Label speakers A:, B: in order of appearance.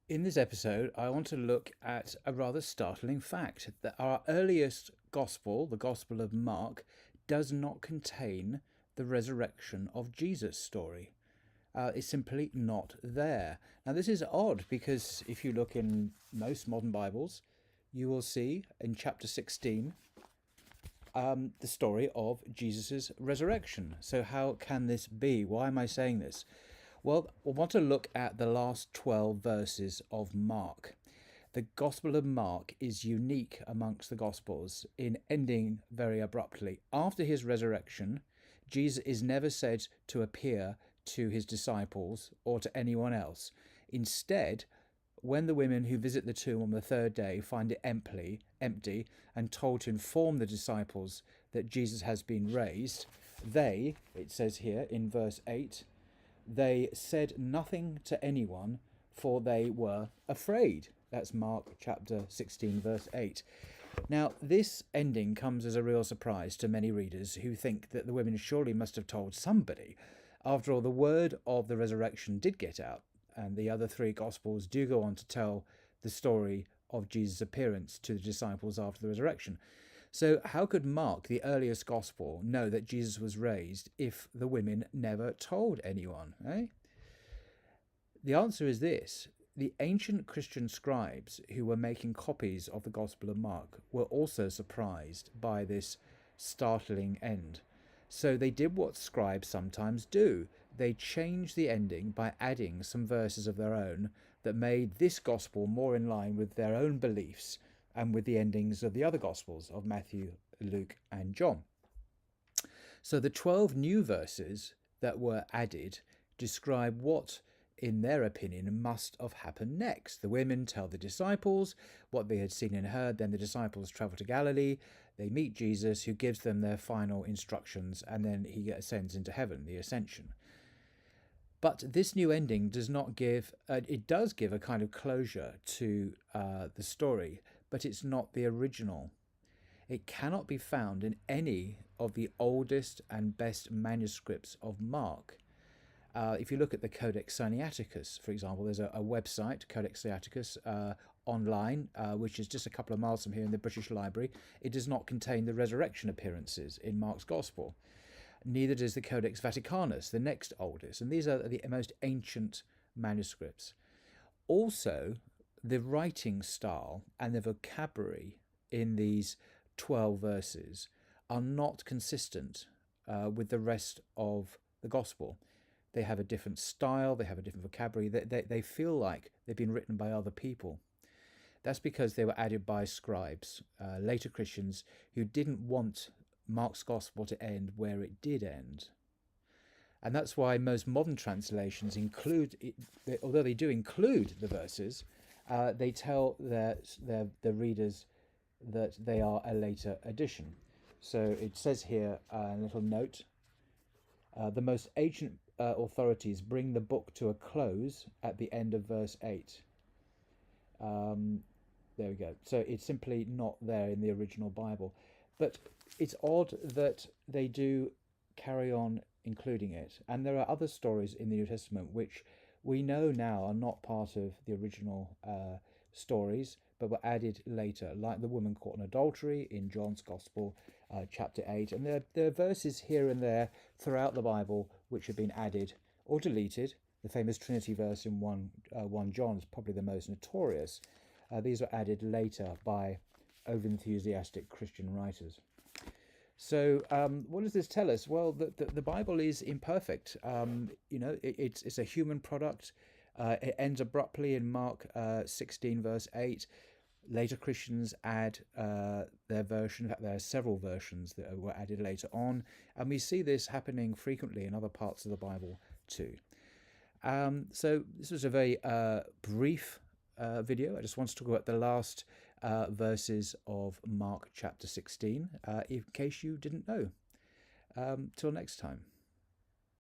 A: In this episode, I want to look at a rather startling fact that our earliest gospel, the Gospel of Mark, does not contain the resurrection of Jesus story. It's simply not there. Now, this is odd because if you look in most modern Bibles, you will see in chapter 16 the story of Jesus' resurrection. So, how can this be? Why am I saying this? Well, I want to look at the last 12 verses of Mark. The Gospel of Mark is unique amongst the Gospels in ending very abruptly. After his resurrection, Jesus is never said to appear to his disciples or to anyone else. Instead, when the women who visit the tomb on the third day find it empty and told to inform the disciples that Jesus has been raised, they, it says here in verse 8, they said nothing to anyone, for they were afraid. That's Mark chapter 16, verse 8. Now, this ending comes as a real surprise to many readers who think that the women surely must have told somebody. After all, the word of the resurrection did get out, and the other three Gospels do go on to tell the story of Jesus' appearance to the disciples after the resurrection. So how could Mark, the earliest gospel, know that Jesus was raised if the women never told anyone? The answer is this. The ancient Christian scribes who were making copies of the Gospel of Mark were also surprised by this startling end. So they did what scribes sometimes do. They changed the ending by adding some verses of their own that made this gospel more in line with their own beliefs and with the endings of the other Gospels of Matthew, Luke, and John. So the 12 new verses that were added describe what, in their opinion, must have happened next. The women tell the disciples what they had seen and heard. Then the disciples travel to Galilee. They meet Jesus, who gives them their final instructions, and then he ascends into heaven, the ascension. But this new ending does not give, it does give a kind of closure to the story, but it's not the original. It cannot be found in any of the oldest and best manuscripts of Mark. If you look at the Codex Sinaiticus, for example, there's a website, Codex Sinaiticus, online, which is just a couple of miles from here in the British Library. It does not contain the resurrection appearances in Mark's Gospel. Neither does the Codex Vaticanus, the next oldest, and these are the most ancient manuscripts. Also, the writing style and the vocabulary in these 12 verses are not consistent with the rest of the Gospel. They have a different style, they have a different vocabulary, they feel like they've been written by other people. That's because they were added by scribes, later Christians, who didn't want Mark's Gospel to end where it did end. And that's why most modern translations include, although they do include the verses, they tell their readers that they are a later addition. So it says here, a little note, the most ancient authorities bring the book to a close at the end of verse 8. There we go. So it's simply not there in the original Bible. But it's odd that they do carry on including it. And there are other stories in the New Testament which we know now are not part of the original stories, but were added later, like the woman caught in adultery in John's Gospel, chapter 8. And there are verses here and there throughout the Bible which have been added or deleted. The famous Trinity verse in 1 John is probably the most notorious. These were added later by over-enthusiastic Christian writers. So what does this tell us? Well, the Bible is imperfect. It's a human product. It ends abruptly in Mark 16, verse 8. Later Christians add their version. In fact, there are several versions that were added later on. And we see this happening frequently in other parts of the Bible too. So this was a very brief video. I just wanted to talk about the last verses of Mark chapter 16, in case you didn't know. Till next time.